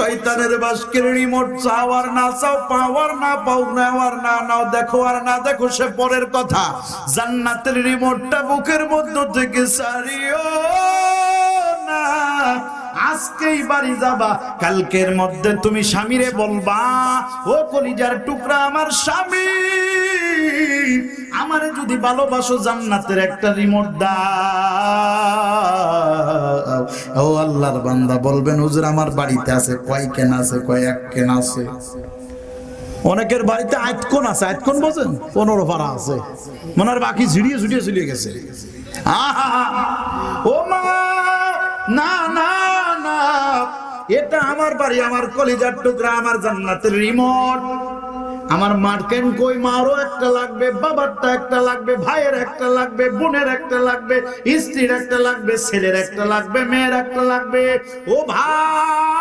শয়তানের বাসকের রিমোট চাও আর না চাও, পাও আর না পাও, নাও আর না নাও, দেখো আর না দেখো, সে পরের কথা। জান্নাতের রিমোটটা বুকের মধ্য থেকে সারিও না। আজকেই বাড়ি যাবা, কালকের মধ্যে তুমি স্বামীরে বলবা, ও কলিজার টুকরা আমার স্বামী, আমারে যদি ভালোবাসো জান্নাতের একটা রিমোট দাও। ও আল্লাহর বান্দা বলবেন, হুজুর আমার বাড়িতে আছে, কয় কেন আছে? কয় এক কেন আছে। অনেকের বাড়িতে আইতকোন আছে, আইতকোন বোঝেন? 15 পারা আছে, মনে হয় বাকি ঝিড়িয়ে ঝুড়িয়ে চলে গেছে। ও মা, না না না, এটা আমার বাড়ি, আমার কলিজার টুকরা, আমার জান্নাতের রিমোট। আমার মার্কেন কই, মারও একটা লাগবে, বাবারটা একটা লাগবে, ভাইয়ের একটা লাগবে, বোনের একটা লাগবে, স্ত্রীর একটা লাগবে, ছেলের একটা লাগবে, মেয়ের একটা লাগবে। ও ভাই,